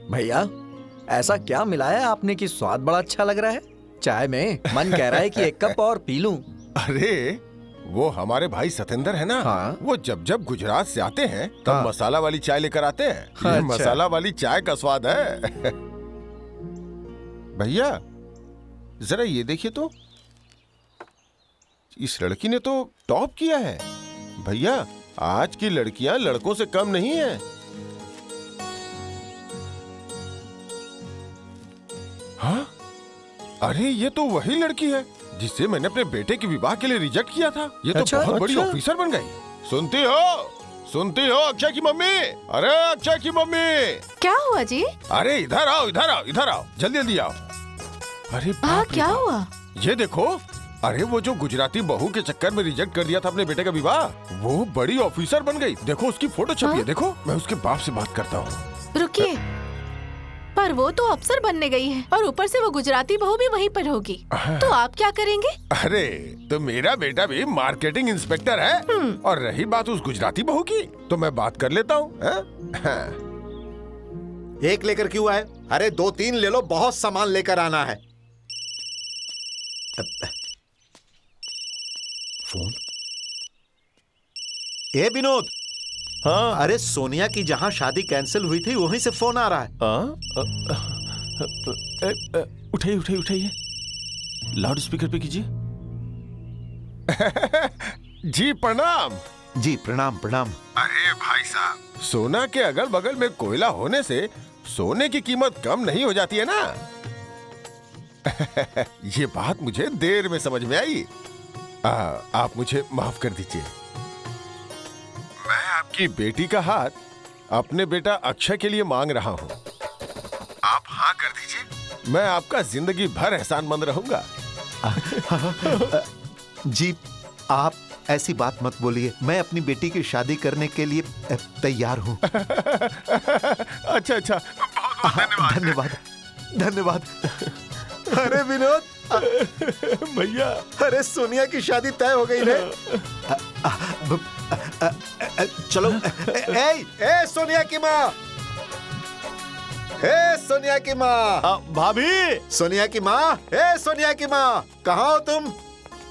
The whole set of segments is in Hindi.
भैया, ऐसा क्या मिलाया आपने कि स्वाद बड़ा अच्छा लग रहा है? चाय में मन कह रहा है कि एक कप और पी लूं। अरे वो हमारे भाई सतेंद्र है ना, हाँ? वो जब जब गुजरात से आते हैं तब हाँ। मसाला वाली चाय लेकर आते हैं। ये अच्छा। मसाला वाली चाय का स्वाद है। भैया जरा ये देखिए तो, इस लड़की ने तो टॉप किया है। भैया आज की लड़कियां लड़कों से कम नहीं है। हाँ? अरे ये तो वही लड़की है जिससे मैंने अपने बेटे के विवाह के लिए रिजेक्ट किया था। ये तो अच्छा, बहुत बड़ी अच्छा। ऑफिसर बन गई। सुनती हो अक्षय की मम्मी? अरे अक्षय की मम्मी, क्या हुआ जी? अरे इधर आओ, इधर आओ, इधर आओ, जल्दी जल्दी आओ। अरे बाप रे क्या बाप। हुआ? ये देखो, अरे वो जो गुजराती बहू के चक्कर में रिजेक्ट कर दिया था अपने बेटे का विवाह, वो बड़ी ऑफिसर बन गई। देखो उसकी फोटो छपी है। हाँ? देखो मैं उसके बाप से बात करता हूँ। रुकिए, पर वो तो अफसर बनने गई है और ऊपर से वो गुजराती बहू भी वहीं पर होगी, तो आप क्या करेंगे? अरे तो मेरा बेटा भी मार्केटिंग इंस्पेक्टर है, और रही बात उस गुजराती बहू की तो मैं बात कर लेता हूँ। एक लेकर क्यों आए? अरे 2-3 ले लो, बहुत सामान लेकर आना है। फोन। ए विनोद। हाँ। अरे सोनिया की जहां शादी कैंसिल हुई थी वहीं से फोन आ रहा है। उठाइए उठाइए उठाइए, लाउड स्पीकर पे कीजिए। जी प्रणाम। जी प्रणाम प्रणाम। अरे भाई साहब, सोना के अगल बगल में कोयला होने से सोने की कीमत कम नहीं हो जाती है ना। ये बात मुझे देर में समझ में आई। आप मुझे माफ कर दीजिए। मैं आपकी बेटी का हाथ अपने बेटा अक्षय के लिए मांग रहा हूँ। आप हाँ कर दीजिए, मैं आपका जिंदगी भर एहसानमंद रहूंगा। जी आप ऐसी बात मत बोलिए, मैं अपनी बेटी की शादी करने के लिए तैयार हूँ। अच्छा अच्छा, बहुत बहुत धन्यवाद। धन्यवाद धन्यवाद। अरे विनोद भैया, अरे सोनिया की शादी तय हो गई रे। चलो। ए सोनिया की माँ, ए सोनिया की माँ, भाभी। सोनिया की माँ, ए सोनिया की माँ, कहाँ हो तुम?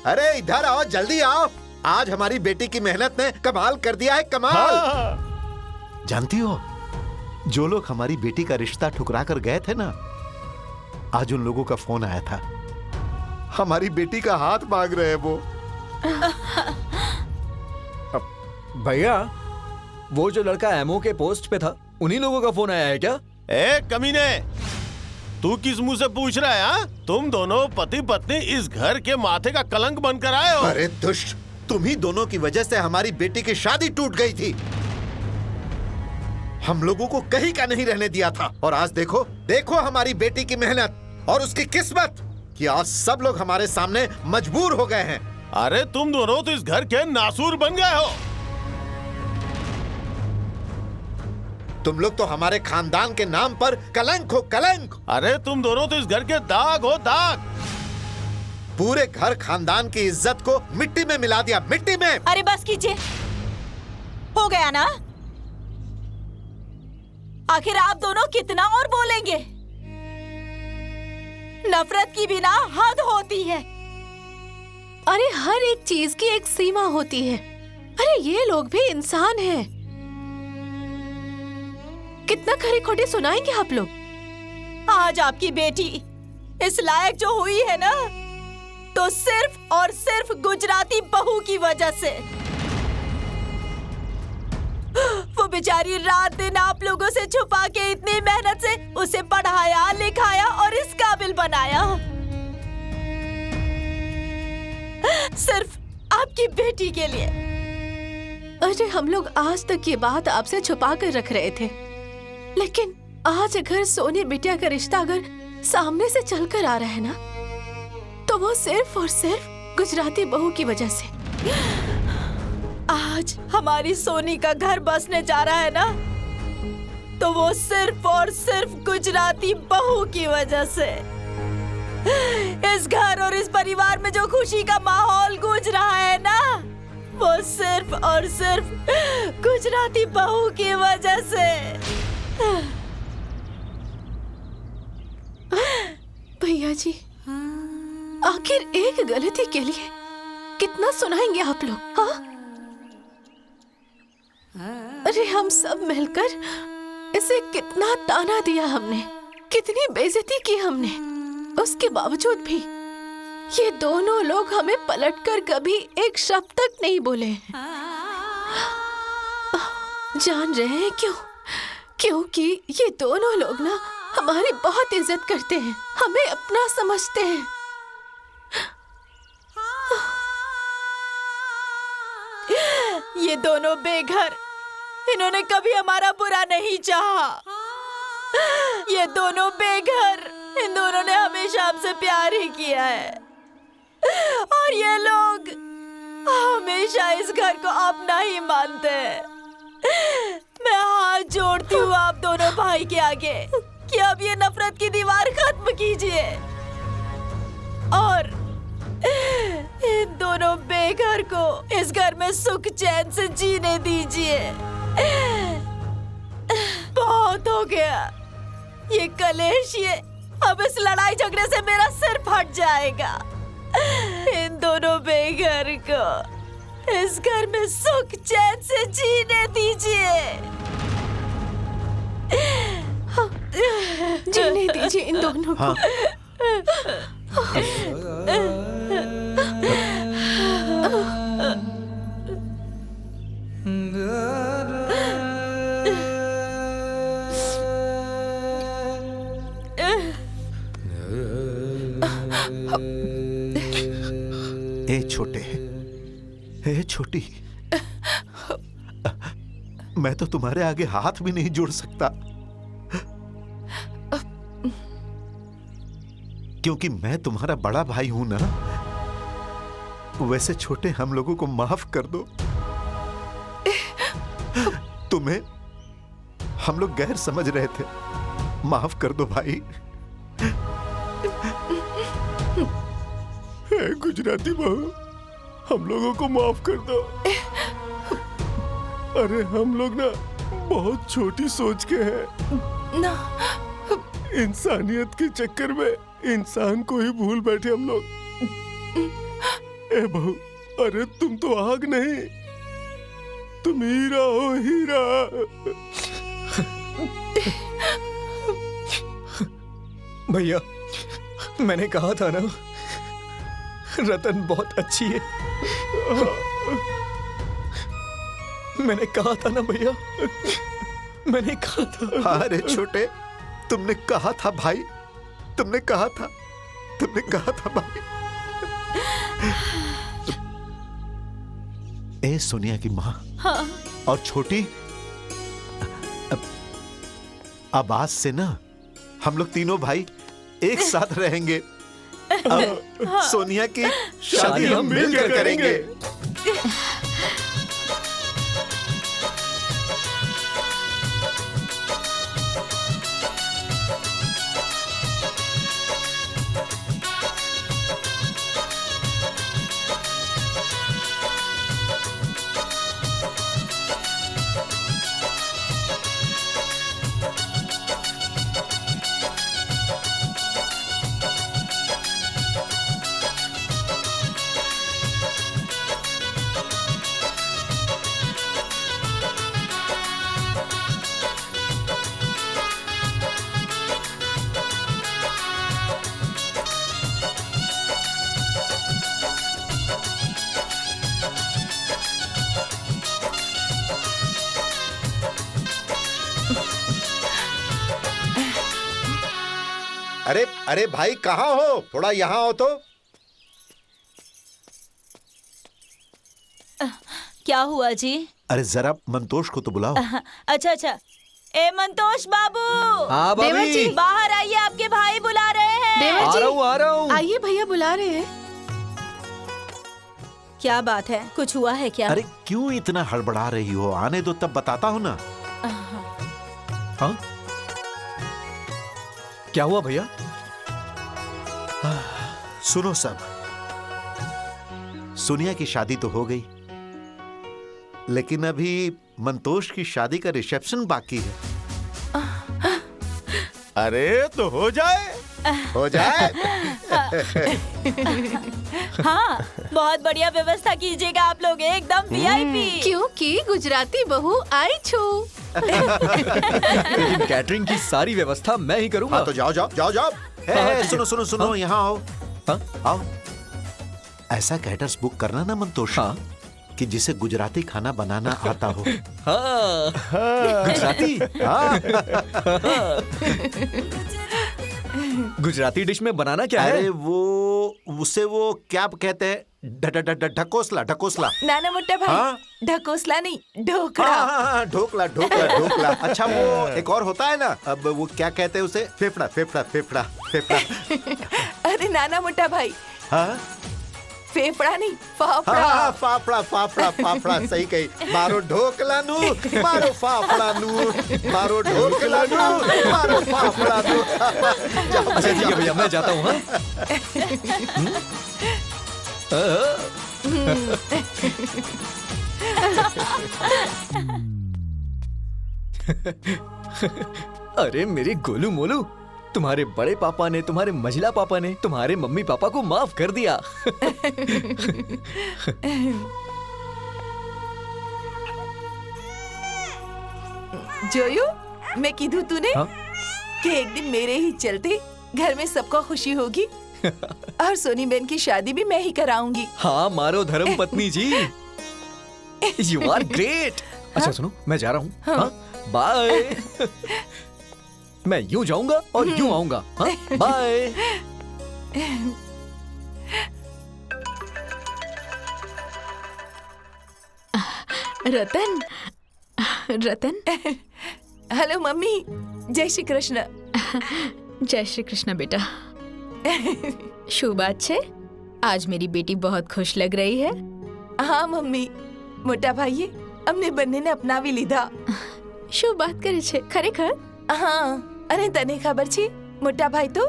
अरे इधर आओ, जल्दी आओ। आज हमारी बेटी की मेहनत ने कमाल कर दिया है, कमाल। हाँ। जानती हो, जो लोग हमारी बेटी का रिश्ता ठुकरा कर गए थे ना, आज उन लोगों का फोन आया था। हमारी बेटी का हाथ मांग रहे हैं वो। भैया, वो जो लड़का एमओ के पोस्ट पे था, उन्हीं लोगों का फोन आया है क्या? ए कमीने, तू किस मुंह से पूछ रहा है? हाँ? तुम दोनों पति पत्नी इस घर के माथे का कलंक बनकर आए हो। अरे दुष्ट, तुम ही दोनों की वजह से हमारी बेटी की शादी टूट गई थी। हम लोगों को कहीं का नहीं रहने दिया था, और आज देखो देखो हमारी बेटी की मेहनत और उसकी किस्मत कि आज सब लोग हमारे सामने मजबूर हो गए हैं। अरे तुम दोनों तो इस घर के नासूर बन गए हो। तुम लोग तो हमारे खानदान के नाम पर कलंक हो, कलंक। अरे तुम दोनों तो इस घर के दाग हो, दाग। पूरे घर खानदान की इज्जत को मिट्टी में मिला दिया, मिट्टी में। अरे बस कीजिए, हो गया ना। आखिर आप दोनों कितना और बोलेंगे? नफरत की भी ना हद होती है। अरे हर एक चीज की एक सीमा होती है। अरे ये लोग भी इंसान हैं। कितना खरी खोटी सुनाएंगे आप लोग? आज आपकी बेटी इस लायक जो हुई है ना, तो सिर्फ और सिर्फ गुजराती बहू की वजह से। वो बेचारी रात दिन आप लोगों से छुपा के इतनी मेहनत से उसे पढ़ाया लिखाया और इस काबिल बनाया, सिर्फ आपकी बेटी के लिए। अरे हम लोग आज तक ये बात आपसे छुपा कर रख रहे थे, लेकिन आज अगर सोनी बिटिया का रिश्ता अगर सामने से चलकर आ रहा है ना, तो वो सिर्फ और सिर्फ गुजराती बहू की वजह से। आज हमारी सोनी का घर बसने जा रहा है ना, तो वो सिर्फ और सिर्फ गुजराती बहू की वजह से। इस घर और इस परिवार में जो खुशी का माहौल गूंज रहा है ना, वो सिर्फ और सिर्फ गुजराती बहू की वजह से। भैया जी, आखिर एक गलती के लिए कितना सुनाएंगे आप लोग? हाँ, अरे हम सब मिलकर इसे कितना ताना दिया हमने, कितनी बेइज्जती की हमने, उसके बावजूद भी ये दोनों लोग हमें पलटकर कभी एक शब्द तक नहीं बोले। जान रहे हैं क्यों? क्योंकि ये दोनों लोग ना हमारी बहुत इज्जत करते हैं, हमें अपना समझते हैं। ये दोनों बेघर, इन्होंने कभी हमारा बुरा नहीं चाहा। ये दोनों बेघर, इन दोनों ने हमेशा हमसे प्यार ही किया है, और ये लोग हमेशा इस घर को अपना ही मानते हैं। मैं हाथ जोड़ती हूँ आप दोनों भाई के आगे कि अब ये नफरत की दीवार खत्म कीजिए और इन दोनों बेघर को इस घर में सुख चैन से जीने दीजिए। बहुत हो गया ये कलेश, ये अब इस लड़ाई झगड़े से मेरा सिर फट जाएगा। इन दोनों बेघर को इस घर में सुख चैन से जीने दीजिए। जीने दीजिए इन दोनों को। ए छोटे, ए छोटी, मैं तो तुम्हारे आगे हाथ भी नहीं जोड़ सकता, क्योंकि मैं तुम्हारा बड़ा भाई हूं ना। वैसे छोटे, हम लोगों को माफ कर दो। तुम्हें हम लोग गैर समझ रहे थे, माफ कर दो भाई। गुजराती बहू, हम लोगों को माफ कर दो। अरे हम लोग ना बहुत छोटी सोच के हैं ना, इंसानियत के चक्कर में इंसान को ही भूल बैठे हम लोग। ए बहू, अरे तुम तो आग नहीं, तुम हीरा हो, हीरा। भैया, मैंने कहा था ना, रतन बहुत अच्छी है। मैंने कहा था ना भैया, मैंने कहा था। अरे छोटे, तुमने कहा था भाई, तुमने कहा था, तुमने कहा था भाई। ए सोनिया की माँ, हाँ। और छोटी, अब आज से ना हम लोग तीनों भाई एक साथ रहेंगे। अब सोनिया की शादी हम मिलकर करेंगे। अरे अरे भाई, कहाँ हो? थोड़ा यहाँ हो तो। क्या हुआ जी? अरे जरा मंतोष को तो बुलाओ। अच्छा अच्छा। ए मंतोष बाबू, हाँ देवर जी, भाभी, बाहर आइए, आपके भाई बुला रहे हैं। देवर आ जी, रहा हूँ, आ रहा हूँ। आइए, भैया बुला रहे हैं। क्या बात है? कुछ हुआ है क्या? अरे क्यों इतना हड़बड़ा रही हो? आने दो, तब बताता हूँ ना। हाँ, क्या हुआ भैया? सुनो सब, सोनिया की शादी तो हो गई, लेकिन अभी मंतोष की शादी का रिसेप्शन बाकी है। अरे तो हो जाए, हो जाए। हाँ, बहुत बढ़िया व्यवस्था कीजिएगा आप लोग, एकदम वीआईपी। क्योंकि गुजराती बहू आई छू। लेकिन कैटरिंग की सारी व्यवस्था मैं ही करूंगा। हाँ तो जाओ जाओ जाओ जाओ। सुनो सुनो सुनो, यहाँ आओ। हाँ? आओ। ऐसा कैटर्स बुक करना ना मंतोष, हाँ। कि जिसे गुजराती खाना बनाना आता हो। हाँ। गुजराती। गुजराती डिश में बनाना क्या है? अरे उसे वो क्या कहते हैं, ढकोसला ढकोसला। नाना मोटा हाँ? भाई, ढकोसला नहीं, ढोकला। हाँ, ढोकला ढोकला ढोकला। अच्छा वो एक और होता है ना, अब वो क्या कहते हैं उसे, फेफड़ा फेफड़ा फेफड़ा फेफड़ा। अरे नाना मोटा भाई, हाँ फेफड़ा नहीं, फाफड़ा। हाँ, फाफड़ा फाफड़ा फाफड़ा, सही कही। मारो ढोकला नू, मारो फाफड़ा नू, मारो ढोकला नू, मारो फाफड़ा नू। अच्छा ठीक है भैया, मैं जाता हूँ। अरे मेरे गोलू मोलू, तुम्हारे बड़े पापा ने, तुम्हारे मझिला पापा ने तुम्हारे मम्मी पापा को माफ कर दिया। जोयू, मैं कीधु तूने हाँ? कि एक दिन मेरे ही चलते घर में सबको खुशी होगी और सोनी बहन की शादी भी मैं ही कराऊंगी। हाँ मारो धर्म पत्नी जी, यू आर ग्रेट। अच्छा सुनो, मैं जा रहा हूँ। हाँ? बाय। मैं यूं जाऊंगा और यूं आऊंगा। हाँ? बाय। रतन, रतन। हेलो मम्मी, जय श्री कृष्ण। जय श्री कृष्ण बेटा। શું बात છે? आज मेरी बेटी बहुत खुश लग रही है। हाँ मम्मी, मोटा भाई अમને બંનેને અપનાવી લીધા। શું વાત કરે છે ખરેખર? હા, અને તને ખબર છે મોટા ભાઈ તો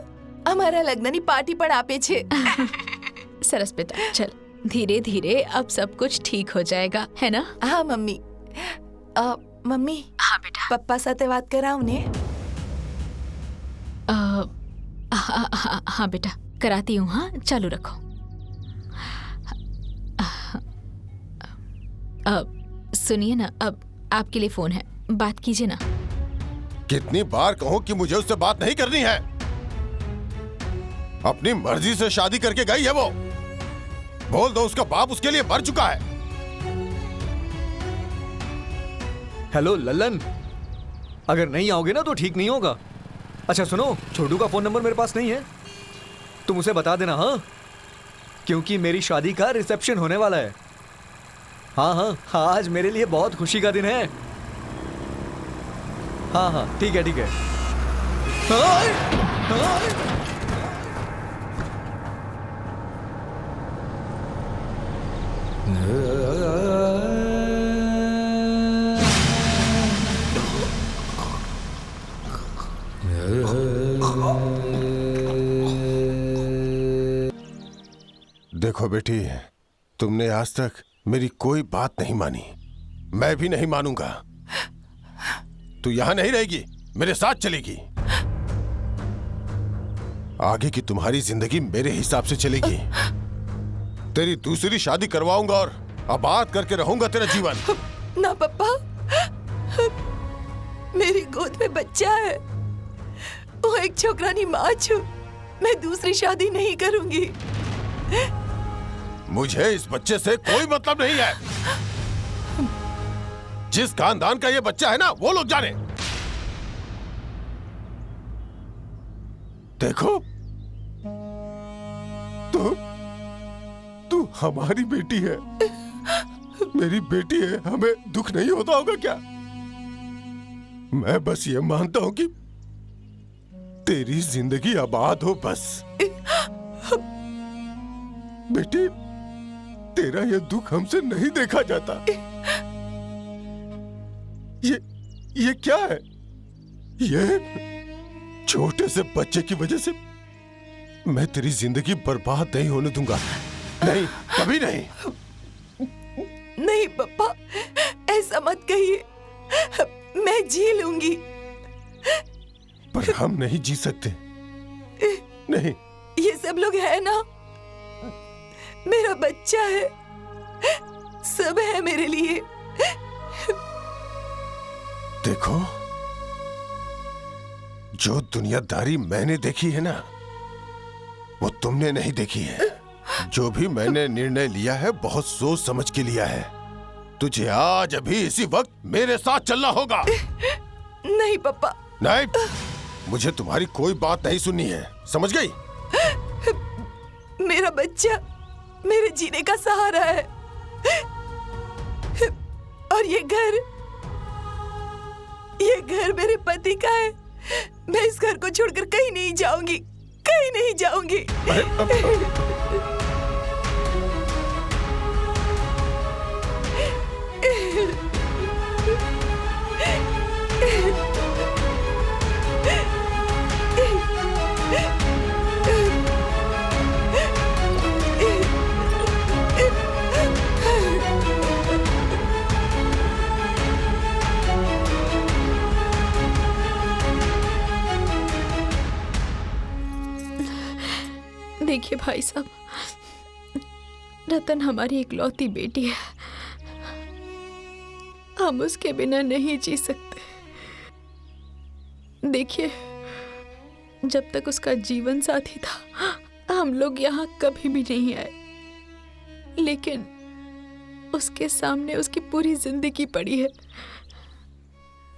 અમારા લગ્નની પાર્ટી પણ આપે છે। सरस बेटा, चल धीरे धीरे अब सब कुछ ठीक हो जाएगा, है ना? हाँ मम्मी। मम्मी, हाँ बेटा। पप्पा સાથે વાત કરાવું ने? हाँ बेटा, कराती हूँ। हाँ चालू रखो। सुनिए ना, अब आपके लिए फोन है, बात कीजिए ना। कितनी बार कहूं कि मुझे उससे बात नहीं करनी है? अपनी मर्जी से शादी करके गई है वो। बोल दो उसका बाप उसके लिए मर चुका है। हेलो लल्लन, अगर नहीं आओगे ना तो ठीक नहीं होगा। अच्छा सुनो, छोटू का फोन नंबर मेरे पास नहीं है, तुम उसे बता देना। हाँ, क्योंकि मेरी शादी का रिसेप्शन होने वाला है। हाँ हाँ, आज मेरे लिए बहुत खुशी का दिन है। हाँ हाँ ठीक है ठीक है। हाय, हाय। देखो बेटी, तुमने आज तक मेरी कोई बात नहीं मानी, मैं भी नहीं मानूंगा। तू यहां नहीं रहेगी, मेरे साथ चलेगी। आगे की तुम्हारी जिंदगी मेरे हिसाब से चलेगी। तेरी दूसरी शादी करवाऊंगा और आबाद करके रहूंगा तेरा जीवन। ना पापा, मेरी गोद में बच्चा है, वो एक छोकरानी माँ छू, मैं दूसरी शादी नहीं करूंगी। मुझे इस बच्चे से कोई मतलब नहीं है। जिस खानदान का ये बच्चा है ना, वो लोग जाने। देखो, तू हमारी बेटी है, मेरी बेटी है, हमें दुख नहीं होता होगा क्या? मैं बस ये मानता हूं कि तेरी जिंदगी आबाद हो बस। बेटी, तेरा ये दुख हमसे नहीं देखा जाता। ये क्या है? ये छोटे से बच्चे की वजह से मैं तेरी जिंदगी बर्बाद नहीं होने दूंगा। नहीं, कभी नहीं। नहीं पापा, ऐसा मत कहिए, मैं जी लूंगी। पर हम नहीं जी सकते। नहीं, ये सब लोग है ना, मेरा बच्चा है, सब है मेरे लिए। देखो, जो दुनियादारी मैंने देखी है ना, वो तुमने नहीं देखी है। जो भी मैंने निर्णय लिया है बहुत सोच समझ के लिया है। तुझे आज अभी इसी वक्त मेरे साथ चलना होगा। नहीं पापा। नहीं, मुझे तुम्हारी कोई बात नहीं सुननी है, समझ गई? मेरा बच्चा मेरे जीने का सहारा है, और ये घर मेरे पति का है। मैं इस घर को छोड़कर कहीं नहीं जाऊंगी, कहीं नहीं जाऊंगी। देखिए भाई साहब, रतन हमारी इकलौती बेटी है, हम उसके बिना नहीं जी सकते। देखिए, जब तक उसका जीवन साथी था हम लोग यहाँ कभी भी नहीं आए, लेकिन उसके सामने उसकी पूरी जिंदगी पड़ी है।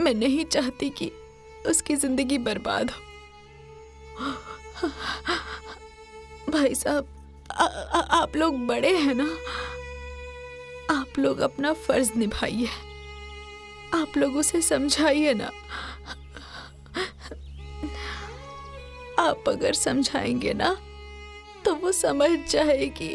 मैं नहीं चाहती कि उसकी जिंदगी बर्बाद हो। भाई साहब, आप लोग बड़े हैं ना, आप लोग अपना फर्ज निभाइए, आप लोग उसे समझाइए ना। आप अगर समझाएंगे ना तो वो समझ जाएगी।